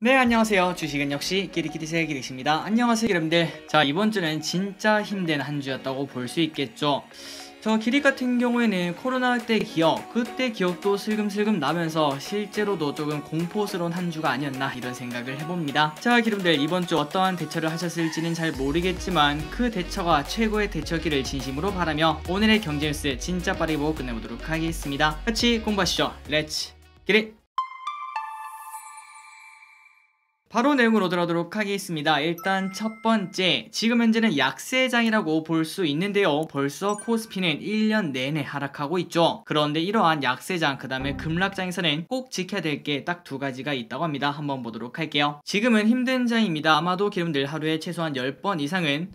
네, 안녕하세요. 주식은 역시 기리기리세 기리십니다. 안녕하세요 여러분들. 자, 이번 주는 진짜 힘든 한 주였다고 볼 수 있겠죠. 저 기립 같은 경우에는 코로나 때 기억, 그때 기억도 슬금슬금 나면서 실제로도 조금 공포스러운 한 주가 아니었나 이런 생각을 해봅니다. 자, 여러분들 이번 주 어떠한 대처를 하셨을지는 잘 모르겠지만 그 대처가 최고의 대처기를 진심으로 바라며 오늘의 경제뉴스 진짜 빠르게 보고 끝내보도록 하겠습니다. 같이 공부하시죠. 렛츠 기릿! 바로 내용으로 들어가도록 하겠습니다. 일단 첫 번째, 지금 현재는 약세장이라고 볼 수 있는데요. 벌써 코스피는 1년 내내 하락하고 있죠. 그런데 이러한 약세장, 그 다음에 급락장에서는 꼭 지켜야 될 게 딱 두 가지가 있다고 합니다. 한번 보도록 할게요. 지금은 힘든 장입니다. 아마도 여러분들 하루에 최소한 10번 이상은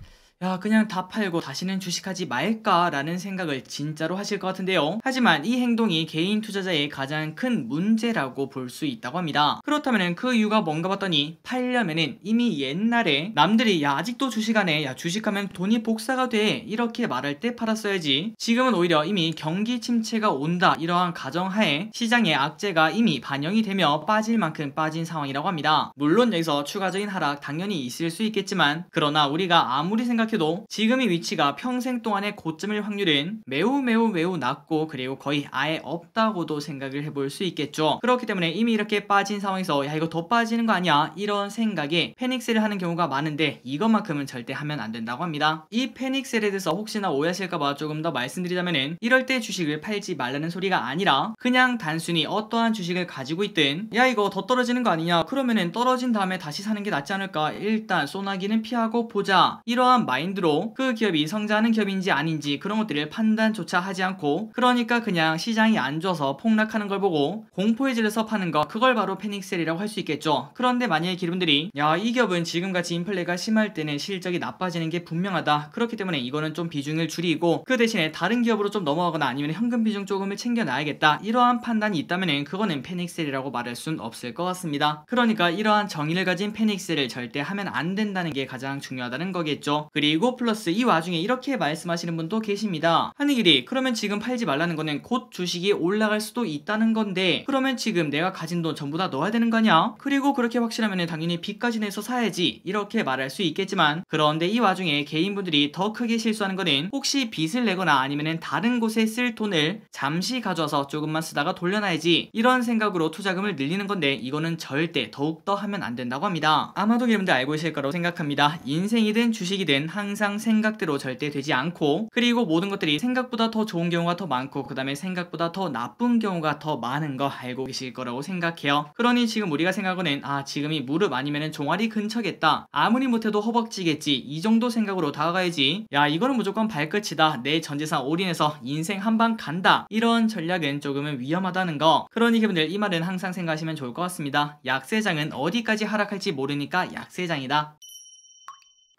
그냥 다 팔고 다시는 주식하지 말까 라는 생각을 진짜로 하실 것 같은데요. 하지만 이 행동이 개인 투자자의 가장 큰 문제라고 볼 수 있다고 합니다. 그렇다면 그 이유가 뭔가 봤더니 팔려면은 이미 옛날에 남들이 아직도 주식하네, 주식하면 돈이 복사가 돼 이렇게 말할 때 팔았어야지. 지금은 오히려 이미 경기 침체가 온다 이러한 가정하에 시장의 악재가 이미 반영이 되며 빠질 만큼 빠진 상황이라고 합니다. 물론 여기서 추가적인 하락 당연히 있을 수 있겠지만, 그러나 우리가 아무리 생각해도 지금의 위치가 평생 동안의 고점일 확률은 매우 낮고 그리고 거의 아예 없다고도 생각을 해볼 수 있겠죠. 그렇기 때문에 이미 이렇게 빠진 상황에서 이거 더 빠지는 거 아니야 이런 생각에 패닉셀을 하는 경우가 많은데, 이것만큼은 절대 하면 안 된다고 합니다. 이 패닉셀에 대해서 혹시나 오해하실까봐 조금 더 말씀드리자면은, 이럴 때 주식을 팔지 말라는 소리가 아니라 그냥 단순히 어떠한 주식을 가지고 있든 이거 더 떨어지는 거 아니냐, 그러면은 떨어진 다음에 다시 사는 게 낫지 않을까, 일단 소나기는 피하고 보자 이러한 마인드로 그 기업이 성장하는 기업인지 아닌지 그런 것들을 판단조차 하지 않고, 그러니까 그냥 시장이 안 좋아서 폭락하는 걸 보고 공포에 질려서 파는 거, 그걸 바로 패닉셀이라고 할 수 있겠죠. 그런데 만약에 여러분들이 이 기업은 지금같이 인플레가 심할 때는 실적이 나빠지는 게 분명하다, 그렇기 때문에 이거는 좀 비중을 줄이고 그 대신에 다른 기업으로 좀 넘어가거나 아니면 현금 비중 조금을 챙겨놔야겠다 이러한 판단이 있다면 그거는 패닉셀이라고 말할 순 없을 것 같습니다. 그러니까 이러한 정의를 가진 패닉셀을 절대 하면 안 된다는 게 가장 중요하다는 거겠죠. 그리고 플러스 이 와중에 이렇게 말씀하시는 분도 계십니다. 한이길이, 그러면 지금 팔지 말라는 거는 곧 주식이 올라갈 수도 있다는 건데, 그러면 지금 내가 가진 돈 전부 다 넣어야 되는 거 아니야? 그리고 그렇게 확실하면 당연히 빚까지 내서 사야지 이렇게 말할 수 있겠지만, 그런데 이 와중에 개인분들이 더 크게 실수하는 거는 혹시 빚을 내거나 아니면 다른 곳에 쓸 돈을 잠시 가져와서 조금만 쓰다가 돌려놔야지 이런 생각으로 투자금을 늘리는 건데, 이거는 절대 더욱더 하면 안 된다고 합니다. 아마도 여러분들 알고 계실 거라고 생각합니다. 인생이든 주식이든 항상 생각대로 절대 되지 않고, 그리고 모든 것들이 생각보다 더 좋은 경우가 더 많고 그 다음에 생각보다 더 나쁜 경우가 더 많은 거 알고 계실 거라고 생각해요. 그러니 지금 우리가 생각하는 지금이 무릎 아니면 종아리 근처겠다, 아무리 못해도 허벅지겠지 이 정도 생각으로 다가가야지 이거는 무조건 발끝이다, 내 전재산 올인해서 인생 한방 간다 이런 전략은 조금은 위험하다는 거. 그러니 여러분들 이 말은 항상 생각하시면 좋을 것 같습니다. 약세장은 어디까지 하락할지 모르니까 약세장이다.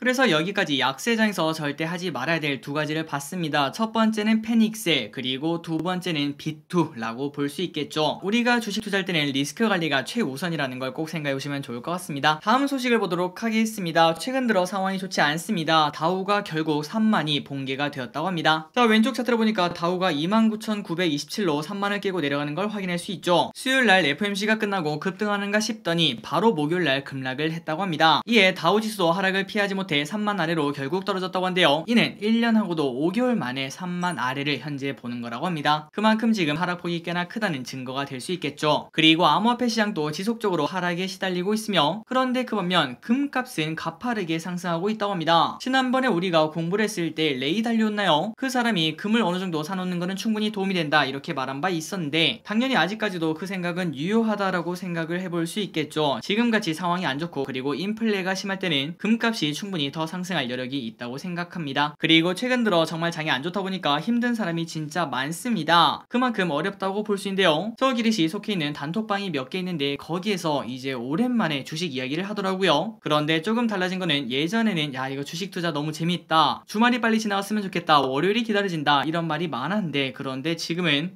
그래서 여기까지 약세장에서 절대 하지 말아야 될 두 가지를 봤습니다. 첫 번째는 패닉셀, 그리고 두 번째는 비투라고 볼 수 있겠죠. 우리가 주식 투자할 때는 리스크 관리가 최우선이라는 걸 꼭 생각해 보시면 좋을 것 같습니다. 다음 소식을 보도록 하겠습니다. 최근 들어 상황이 좋지 않습니다. 다우가 결국 3만이 봉개가 되었다고 합니다. 자, 왼쪽 차트를 보니까 다우가 29,927로 3만을 깨고 내려가는 걸 확인할 수 있죠. 수요일날 FOMC가 끝나고 급등하는가 싶더니 바로 목요일날 급락을 했다고 합니다. 이에 다우지수도 하락을 피하지 못해 3만 아래로 결국 떨어졌다고 한데요. 이는 1년하고도 5개월 만에 3만 아래를 현재 보는 거라고 합니다. 그만큼 지금 하락폭이 꽤나 크다는 증거가 될 수 있겠죠. 그리고 암호화폐 시장도 지속적으로 하락에 시달리고 있으며, 그런데 그 반면 금값은 가파르게 상승하고 있다고 합니다. 지난번에 우리가 공부를 했을 때 레이 달리였나요? 그 사람이 금을 어느 정도 사놓는 거는 충분히 도움이 된다 이렇게 말한 바 있었는데, 당연히 아직까지도 그 생각은 유효하다라고 생각을 해볼 수 있겠죠. 지금같이 상황이 안 좋고 그리고 인플레가 심할 때는 금값이 충분히 더 상승할 여력이 있다고 생각합니다. 그리고 최근 들어 정말 장이 안 좋다 보니까 힘든 사람이 진짜 많습니다. 그만큼 어렵다고 볼 수 있는데요. 저 기릿이 속해 있는 단톡방이 몇 개 있는데 거기에서 이제 오랜만에 주식 이야기를 하더라고요. 그런데 조금 달라진 거는, 예전에는 이거 주식 투자 너무 재밌다, 주말이 빨리 지나갔으면 좋겠다, 월요일이 기다려진다 이런 말이 많았는데, 그런데 지금은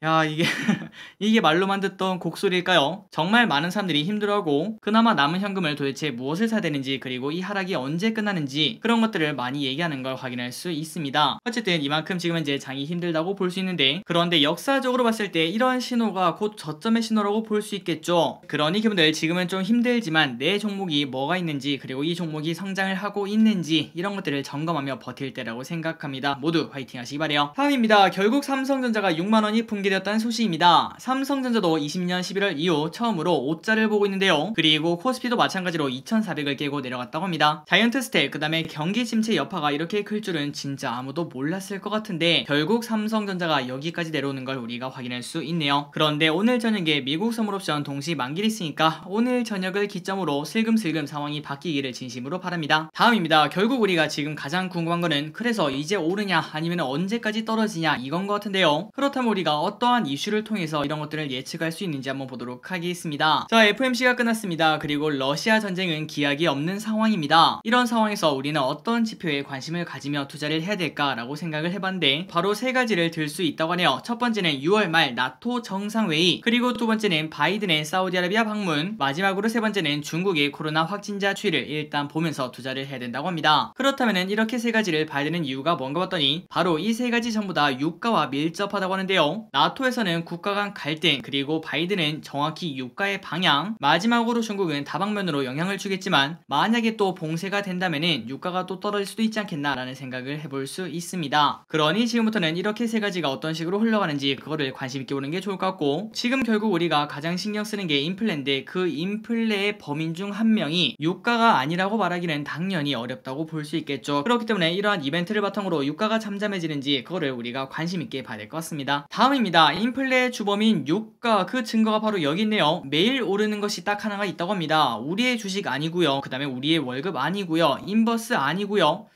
야, 이게 이게 말로만 듣던 곡소리일까요? 정말 많은 사람들이 힘들어하고 그나마 남은 현금을 도대체 무엇을 사야 되는지, 그리고 이 하락이 언제 끝나는지 그런 것들을 많이 얘기하는 걸 확인할 수 있습니다. 어쨌든 이만큼 지금 현재 장이 힘들다고 볼 수 있는데, 그런데 역사적으로 봤을 때 이러한 신호가 곧 저점의 신호라고 볼 수 있겠죠. 그러니 그분들 지금은 좀 힘들지만 내 종목이 뭐가 있는지, 그리고 이 종목이 성장을 하고 있는지 이런 것들을 점검하며 버틸 때라고 생각합니다. 모두 화이팅 하시기 바래요. 다음입니다. 결국 삼성전자가 6만원이 붕괴되었다는 소식입니다. 삼성전자도 20년 11월 이후 처음으로 5자를 보고 있는데요. 그리고 코스피도 마찬가지로 2400을 깨고 내려갔다고 합니다. 자이언트 스텝, 그 다음에 경기 침체 여파가 이렇게 클 줄은 진짜 아무도 몰랐을 것 같은데 결국 삼성전자가 여기까지 내려오는 걸 우리가 확인할 수 있네요. 그런데 오늘 저녁에 미국 선물옵션 동시 만기를 있으니까 오늘 저녁을 기점으로 슬금슬금 상황이 바뀌기를 진심으로 바랍니다. 다음입니다. 결국 우리가 지금 가장 궁금한 거는 그래서 이제 오르냐 아니면 언제까지 떨어지냐 이건 것 같은데요. 그렇다면 우리가 어떠한 이슈를 통해서 이런 것들을 예측할 수 있는지 한번 보도록 하겠습니다. 자, FOMC가 끝났습니다. 그리고 러시아 전쟁은 기약이 없는 상황입니다. 이런 상황에서 우리는 어떤 지표에 관심을 가지며 투자를 해야 될까라고 생각을 해봤는데 바로 세 가지를 들 수 있다고 하네요. 첫 번째는 6월 말 나토 정상회의, 그리고 두 번째는 바이든의 사우디아라비아 방문, 마지막으로 세 번째는 중국의 코로나 확진자 추이를 일단 보면서 투자를 해야 된다고 합니다. 그렇다면 이렇게 세 가지를 봐야 되는 이유가 뭔가 봤더니 바로 이 세 가지 전부 다 유가와 밀접하다고 하는데요. 나토에서는 국가 간 갈등, 그리고 바이든은 정확히 유가의 방향, 마지막으로 중국은 다방면으로 영향을 주겠지만 만약에 또 봉쇄가 된다면은 유가가 또 떨어질 수도 있지 않겠나라는 생각을 해볼 수 있습니다. 그러니 지금부터는 이렇게 세 가지가 어떤 식으로 흘러가는지 그거를 관심 있게 보는 게 좋을 것 같고, 지금 결국 우리가 가장 신경 쓰는 게 인플레인데 그 인플레의 범인 중 한 명이 유가가 아니라고 말하기는 당연히 어렵다고 볼 수 있겠죠. 그렇기 때문에 이러한 이벤트를 바탕으로 유가가 잠잠해지는지 그거를 우리가 관심 있게 봐야 될 것 같습니다. 다음입니다. 인플레의 주범인 유가, 그 증거가 바로 여기 있네요. 매일 오르는 것이 딱 하나가 있다고 합니다. 우리의 주식 아니고요, 그 다음에 우리의 월급 아니고요, 인버스 아니고요.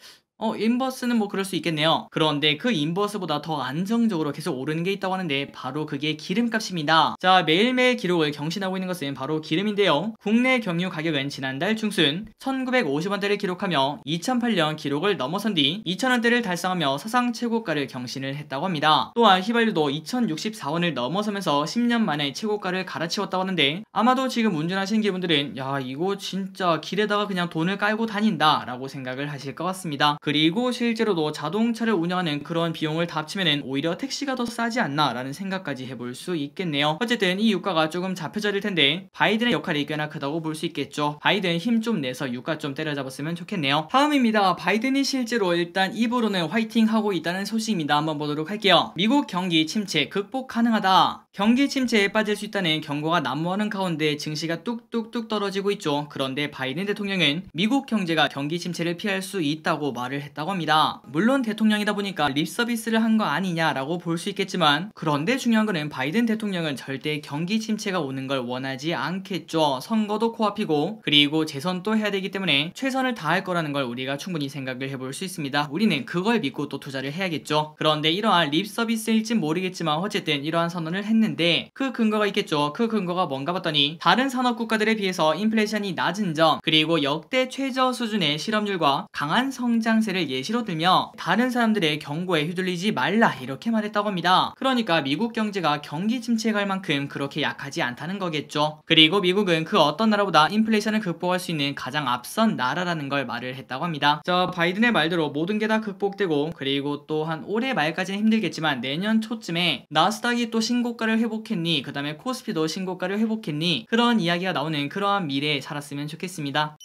인버스는 뭐 그럴 수 있겠네요. 그런데 그 인버스보다 더 안정적으로 계속 오르는 게 있다고 하는데 바로 그게 기름값입니다. 자, 매일매일 기록을 경신하고 있는 것은 바로 기름인데요. 국내 경유 가격은 지난달 중순 1950원대를 기록하며 2008년 기록을 넘어선 뒤 2000원대를 달성하며 사상 최고가를 경신을 했다고 합니다. 또한 휘발유도 2064원을 넘어서면서 10년 만에 최고가를 갈아치웠다고 하는데 아마도 지금 운전하시는 분들은 야, 이거 진짜 길에다가 그냥 돈을 깔고 다닌다 라고 생각을 하실 것 같습니다. 그리고 실제로도 자동차를 운영하는 그런 비용을 다 합치면은 오히려 택시가 더 싸지 않나 라는 생각까지 해볼 수 있겠네요. 어쨌든 이 유가가 조금 잡혀져야 텐데 바이든의 역할이 꽤나 크다고 볼 수 있겠죠. 바이든 힘 좀 내서 유가 좀 때려잡았으면 좋겠네요. 다음입니다. 바이든이 실제로 일단 입으로는 화이팅 하고 있다는 소식입니다. 한번 보도록 할게요. 미국 경기 침체 극복 가능하다. 경기 침체에 빠질 수 있다는 경고가 난무하는 가운데 증시가 뚝뚝뚝 떨어지고 있죠. 그런데 바이든 대통령은 미국 경제가 경기 침체를 피할 수 있다고 말을 했다고 합니다. 물론 대통령이다 보니까 립서비스를 한 거 아니냐라고 볼 수 있겠지만, 그런데 중요한 거는 바이든 대통령은 절대 경기 침체가 오는 걸 원하지 않겠죠. 선거도 코앞이고 그리고 재선도 해야 되기 때문에 최선을 다할 거라는 걸 우리가 충분히 생각을 해볼 수 있습니다. 우리는 그걸 믿고 또 투자를 해야겠죠. 그런데 이러한 립서비스일진 모르겠지만 어쨌든 이러한 선언을 했는데 그 근거가 있겠죠. 그 근거가 뭔가 봤더니 다른 산업 국가들에 비해서 인플레이션이 낮은 점, 그리고 역대 최저 수준의 실업률과 강한 성장세를 예시로 들며 다른 사람들의 경고에 휘둘리지 말라 이렇게 말했다고 합니다. 그러니까 미국 경제가 경기 침체에 갈 만큼 그렇게 약하지 않다는 거겠죠. 그리고 미국은 그 어떤 나라보다 인플레이션을 극복할 수 있는 가장 앞선 나라라는 걸 말을 했다고 합니다. 자, 바이든의 말대로 모든 게 다 극복되고 그리고 또한 올해 말까지는 힘들겠지만 내년 초쯤에 나스닥이 또 신고가를 회복했니, 그 다음에 코스피도 신고가를 회복했니, 그런 이야기가 나오는 그러한 미래에 살았으면 좋겠습니다.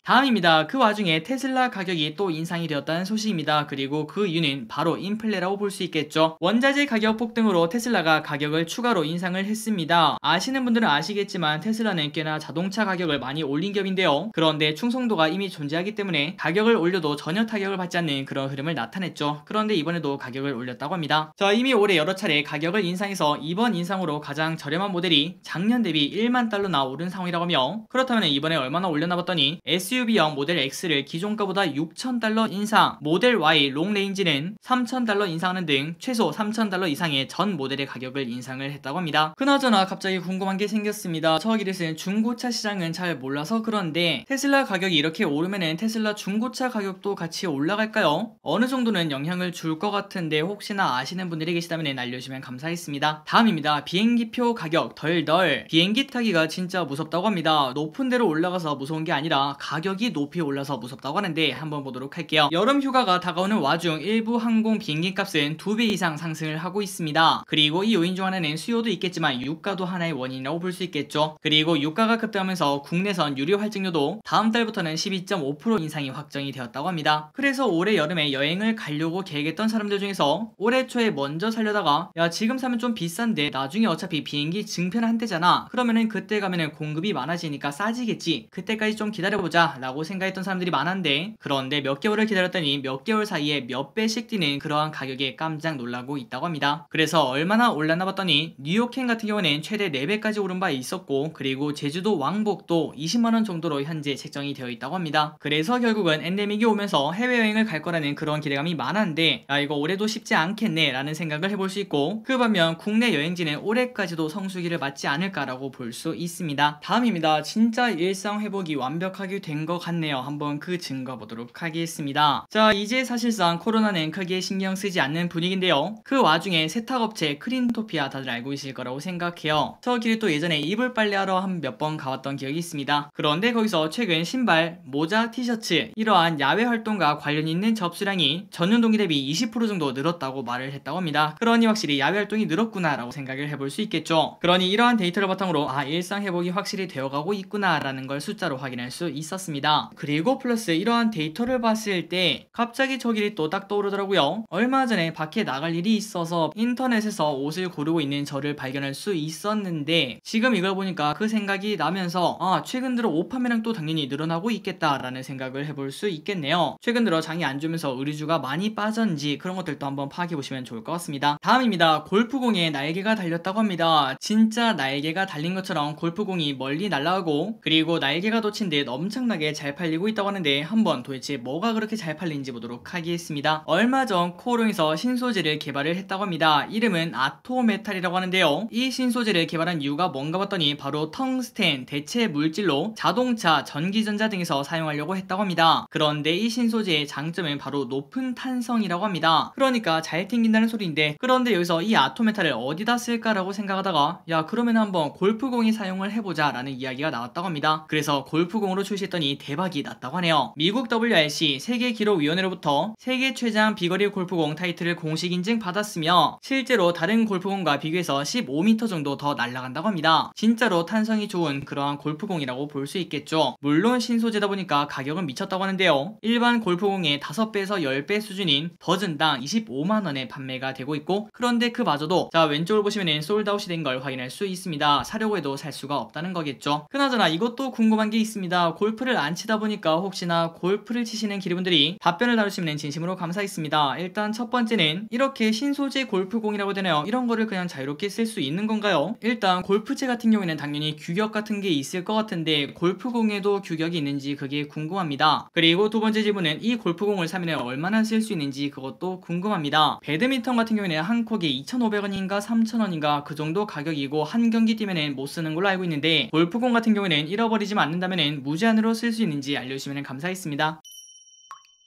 다음입니다. 그 와중에 테슬라 가격이 또 인상이 되었다는 소식입니다. 그리고 그 이유는 바로 인플레라고 볼 수 있겠죠. 원자재 가격 폭등으로 테슬라가 가격을 추가로 인상을 했습니다. 아시는 분들은 아시겠지만 테슬라는 꽤나 자동차 가격을 많이 올린 기업인데요. 그런데 충성도가 이미 존재하기 때문에 가격을 올려도 전혀 타격을 받지 않는 그런 흐름을 나타냈죠. 그런데 이번에도 가격을 올렸다고 합니다. 자, 이미 올해 여러 차례 가격을 인상해서 이번 인상으로 가장 저렴한 모델이 작년 대비 1만 달러나 오른 상황이라고 하며, 그렇다면 이번에 얼마나 올렸나 봤더니 SUV SUV형 모델 X를 기존가보다 $6,000 인상, 모델 Y 롱레인지는 $3,000 인상하는 등 최소 $3,000 이상의 전 모델의 가격을 인상을 했다고 합니다. 그나저나 갑자기 궁금한 게 생겼습니다. 저 기르스는 중고차 시장은 잘 몰라서 그런데 테슬라 가격이 이렇게 오르면은 테슬라 중고차 가격도 같이 올라갈까요? 어느 정도는 영향을 줄 것 같은데 혹시나 아시는 분들이 계시다면 알려주시면 감사하겠습니다. 다음입니다. 비행기표 가격 덜덜. 비행기 타기가 진짜 무섭다고 합니다. 높은 데로 올라가서 무서운 게 아니라 가격이 높이 올라서 무섭다고 하는데 한번 보도록 할게요. 여름 휴가가 다가오는 와중 일부 항공 비행기 값은 2배 이상 상승을 하고 있습니다. 그리고 이 요인 중 하나는 수요도 있겠지만 유가도 하나의 원인이라고 볼 수 있겠죠. 그리고 유가가 급등하면서 국내선 유료 할증료도 다음 달부터는 12.5% 인상이 확정이 되었다고 합니다. 그래서 올해 여름에 여행을 가려고 계획했던 사람들 중에서 올해 초에 먼저 살려다가 야 지금 사면 좀 비싼데 나중에 어차피 비행기 증편한대잖아. 그러면은 그때 가면은 공급이 많아지니까 싸지겠지. 그때까지 좀 기다려보자 라고 생각했던 사람들이 많았는데 그런데 몇 개월을 기다렸더니 몇 개월 사이에 몇 배씩 뛰는 그러한 가격에 깜짝 놀라고 있다고 합니다. 그래서 얼마나 올랐나 봤더니 뉴욕행 같은 경우는 최대 4배까지 오른 바 있었고 그리고 제주도 왕복도 20만원 정도로 현재 책정이 되어 있다고 합니다. 그래서 결국은 엔데믹이 오면서 해외여행을 갈 거라는 그런 기대감이 많았는데 아 이거 올해도 쉽지 않겠네 라는 생각을 해볼 수 있고 그 반면 국내 여행지는 올해까지도 성수기를 맞지 않을까라고 볼 수 있습니다. 다음입니다. 진짜 일상 회복이 완벽하게 된 것 같네요. 한번 그 증거 보도록 하겠습니다. 자 이제 사실상 코로나는 크게 신경 쓰지 않는 분위기인데요. 그 와중에 세탁업체 크린토피아 다들 알고 계실 거라고 생각해요. 저 길에 또 예전에 이불 빨래하러 한 몇 번 가봤던 기억이 있습니다. 그런데 거기서 최근 신발, 모자, 티셔츠 이러한 야외 활동과 관련 있는 접수량이 전년 동기 대비 20% 정도 늘었다고 말을 했다고 합니다. 그러니 확실히 야외 활동이 늘었구나 라고 생각을 해볼 수 있겠죠. 그러니 이러한 데이터를 바탕으로 아 일상 회복이 확실히 되어가고 있구나 라는 걸 숫자로 확인할 수 있었습니다. 그리고 플러스 이러한 데이터를 봤을 때 갑자기 저 길이 또 딱 떠오르더라고요. 얼마 전에 밖에 나갈 일이 있어서 인터넷에서 옷을 고르고 있는 저를 발견할 수 있었는데 지금 이걸 보니까 그 생각이 나면서 아 최근 들어 옷 판매량 또 당연히 늘어나고 있겠다라는 생각을 해볼 수 있겠네요. 최근 들어 장이 안 좋으면서 의류주가 많이 빠졌는지 그런 것들도 한번 파악해보시면 좋을 것 같습니다. 다음입니다. 골프공에 날개가 달렸다고 합니다. 진짜 날개가 달린 것처럼 골프공이 멀리 날아가고 그리고 날개가 돋친 듯 엄청나게 잘 팔리고 있다고 하는데 한번 도대체 뭐가 그렇게 잘 팔리는지 보도록 하겠습니다. 얼마 전 코오롱에서 신소재를 개발을 했다고 합니다. 이름은 아토메탈이라고 하는데요. 이 신소재를 개발한 이유가 뭔가 봤더니 바로 텅스텐 대체 물질로 자동차, 전기전자 등에서 사용하려고 했다고 합니다. 그런데 이 신소재의 장점은 바로 높은 탄성이라고 합니다. 그러니까 잘 튕긴다는 소리인데 그런데 여기서 이 아토메탈을 어디다 쓸까라고 생각하다가 야 그러면 한번 골프공에 사용을 해보자 라는 이야기가 나왔다고 합니다. 그래서 골프공으로 출시했더니 대박이 났다고 하네요. 미국 WRC 세계기록위원회로부터 세계 최장 비거리 골프공 타이틀을 공식 인증 받았으며 실제로 다른 골프공과 비교해서 15m 정도 더 날아간다고 합니다. 진짜로 탄성이 좋은 그러한 골프공이라고 볼 수 있겠죠. 물론 신소재다 보니까 가격은 미쳤다고 하는데요. 일반 골프공의 5배에서 10배 수준인 버전당 25만원에 판매가 되고 있고 그런데 그마저도 자 왼쪽을 보시면 솔드아웃이 된 걸 확인할 수 있습니다. 사려고 해도 살 수가 없다는 거겠죠. 그나저나 이것도 궁금한 게 있습니다. 골프를 안 치다 보니까 혹시나 골프를 치시는 기르분들이 답변을 달아주시면 진심으로 감사하겠습니다. 일단 첫 번째는 이렇게 신소재 골프공이라고 되나요? 이런 거를 그냥 자유롭게 쓸 수 있는 건가요? 일단 골프채 같은 경우에는 당연히 규격 같은 게 있을 것 같은데 골프공에도 규격이 있는지 그게 궁금합니다. 그리고 두 번째 질문은 이 골프공을 사면 얼마나 쓸 수 있는지 그것도 궁금합니다. 배드민턴 같은 경우에는 한 콕에 2,500원인가 3,000원인가 그 정도 가격이고 한 경기 뛰면은 못 쓰는 걸로 알고 있는데 골프공 같은 경우에는 잃어버리지만 않는다면은 무제한으로 쓸 수 있는지 알려주시면 감사하겠습니다.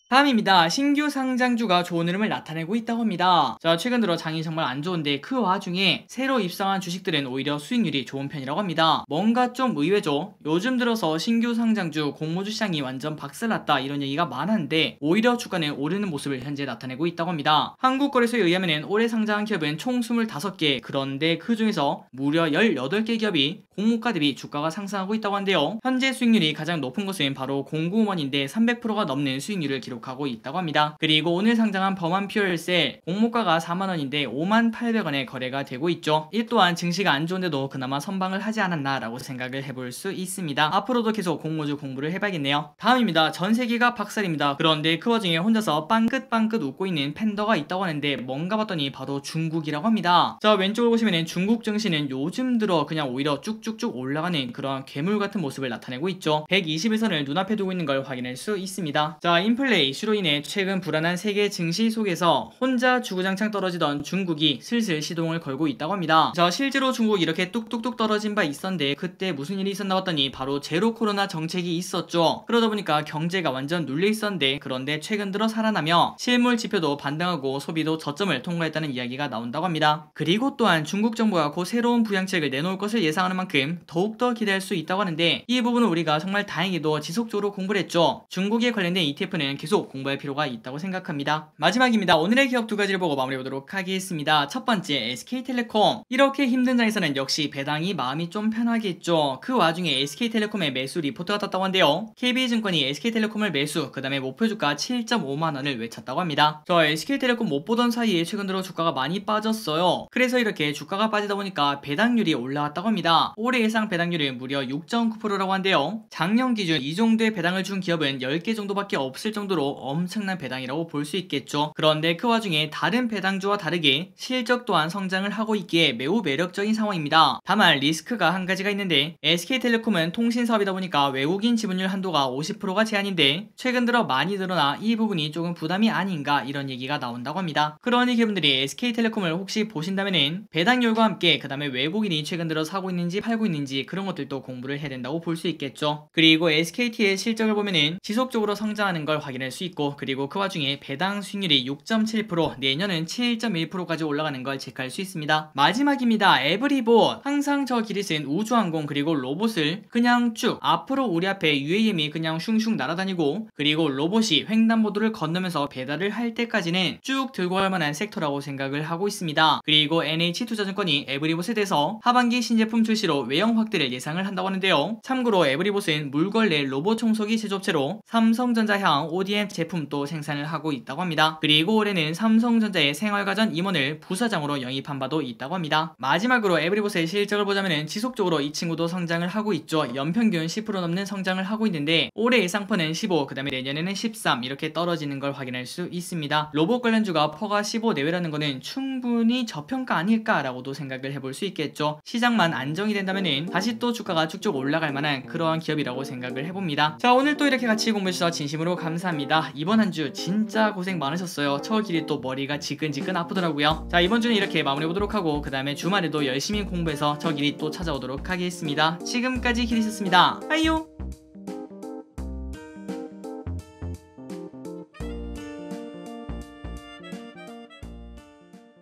다음입니다. 신규 상장주가 좋은 흐름을 나타내고 있다고 합니다. 자, 최근 들어 장이 정말 안 좋은데 그 와중에 새로 입상한 주식들은 오히려 수익률이 좋은 편이라고 합니다. 뭔가 좀 의외죠. 요즘 들어서 신규 상장주 공모주 시장이 완전 박살났다 이런 얘기가 많았는데 오히려 주가는 오르는 모습을 현재 나타내고 있다고 합니다. 한국거래소에 의하면 올해 상장한 기업은 총 25개 그런데 그 중에서 무려 18개 기업이 공모가 대비 주가가 상승하고 있다고 한데요. 현재 수익률이 가장 높은 것은 바로 공구원인데 300%가 넘는 수익률을 기록 기록하고 있다고 합니다. 그리고 오늘 상장한 범한 퓨얼셀 공모가가 4만원인데 58,000원에 거래가 되고 있죠. 이 또한 증시가 안 좋은데도 그나마 선방을 하지 않았나 라고 생각을 해볼 수 있습니다. 앞으로도 계속 공모주 공부를 해봐야겠네요. 다음입니다. 전세계가 박살입니다. 그런데 그 와중에 혼자서 빵긋빵긋 웃고 있는 팬더가 있다고 하는데 뭔가 봤더니 바로 중국이라고 합니다. 자, 왼쪽을 보시면 중국 증시는 요즘 들어 그냥 오히려 쭉쭉쭉 올라가는 그런 괴물 같은 모습을 나타내고 있죠. 121선을 눈앞에 두고 있는 걸 확인할 수 있습니다. 자, 인플레 이슈로 인해 최근 불안한 세계 증시 속에서 혼자 주구장창 떨어지던 중국이 슬슬 시동을 걸고 있다고 합니다. 자, 실제로 중국 이렇게 뚝뚝뚝 떨어진 바 있었는데 그때 무슨 일이 있었나 봤더니 바로 제로 코로나 정책이 있었죠. 그러다 보니까 경제가 완전 눌려 있었는데 그런데 최근 들어 살아나며 실물 지표도 반등하고 소비도 저점을 통과했다는 이야기가 나온다고 합니다. 그리고 또한 중국 정부가 곧 새로운 부양책을 내놓을 것을 예상하는 만큼 더욱더 기대할 수 있다고 하는데 이 부분은 우리가 정말 다행히도 지속적으로 공부를 했죠. 중국에 관련된 ETF는 계속 공부할 필요가 있다고 생각합니다. 마지막입니다. 오늘의 기업 두 가지를 보고 마무리해보도록 하겠습니다. 첫 번째 SK텔레콤. 이렇게 힘든 장에서는 역시 배당이 마음이 좀 편하겠죠. 그 와중에 SK텔레콤의 매수 리포트가 떴다고 한데요. KB증권이 SK텔레콤을 매수, 그 다음에 목표주가 7.5만원을 외쳤다고 합니다. 저 SK텔레콤 못 보던 사이에 최근 들어 주가가 많이 빠졌어요. 그래서 이렇게 주가가 빠지다 보니까 배당률이 올라왔다고 합니다. 올해 예상 배당률이 무려 6.9%라고 한데요. 작년 기준 이 정도의 배당을 준 기업은 10개 정도밖에 없을 정도로 엄청난 배당이라고 볼 수 있겠죠. 그런데 그 와중에 다른 배당주와 다르게 실적 또한 성장을 하고 있기에 매우 매력적인 상황입니다. 다만 리스크가 한 가지가 있는데 SK텔레콤은 통신사업이다 보니까 외국인 지분율 한도가 50%가 제한인데 최근 들어 많이 늘어나 이 부분이 조금 부담이 아닌가 이런 얘기가 나온다고 합니다. 그러니 여러분들이 SK텔레콤을 혹시 보신다면은 배당률과 함께 그 다음에 외국인이 최근 들어 사고 있는지 팔고 있는지 그런 것들도 공부를 해야 된다고 볼 수 있겠죠. 그리고 SKT의 실적을 보면은 지속적으로 성장하는 걸 확인할 수 있고 그리고 그 와중에 배당 수익률이 6.7%, 내년은 7.1%까지 올라가는 걸 체크할 수 있습니다. 마지막입니다. 에브리봇. 항상 저 기릿은 우주항공 그리고 로봇을 그냥 쭉 앞으로 우리 앞에 UAM이 그냥 슝슝 날아다니고 그리고 로봇이 횡단보도를 건너면서 배달을 할 때까지는 쭉 들고 갈 만한 섹터라고 생각을 하고 있습니다. 그리고 NH투자증권이 에브리봇에 대해서 하반기 신제품 출시로 외형 확대를 예상을 한다고 하는데요. 참고로 에브리봇은 물걸레 로봇 청소기 제조업체로 삼성전자향 ODM 제품도 생산을 하고 있다고 합니다. 그리고 올해는 삼성전자의 생활가전 임원을 부사장으로 영입한 바도 있다고 합니다. 마지막으로 에브리봇의 실적을 보자면 지속적으로 이 친구도 성장을 하고 있죠. 연평균 10% 넘는 성장을 하고 있는데 올해 예상퍼는 15, 그 다음에 내년에는 13 이렇게 떨어지는 걸 확인할 수 있습니다. 로봇 관련주가 퍼가 15 내외라는 거는 충분히 저평가 아닐까라고도 생각을 해볼 수 있겠죠. 시장만 안정이 된다면은 다시 또 주가가 쭉쭉 올라갈 만한 그러한 기업이라고 생각을 해봅니다. 자, 오늘 또 이렇게 같이 공부해주셔서 진심으로 감사합니다. 이번 한 주 진짜 고생 많으셨어요. 저 길이 또 머리가 지끈지끈 아프더라고요. 자, 이번 주는 이렇게 마무리해보도록 하고 그 다음에 주말에도 열심히 공부해서 저 길이 또 찾아오도록 하겠습니다. 지금까지 길이 있었습니다. 빠이요.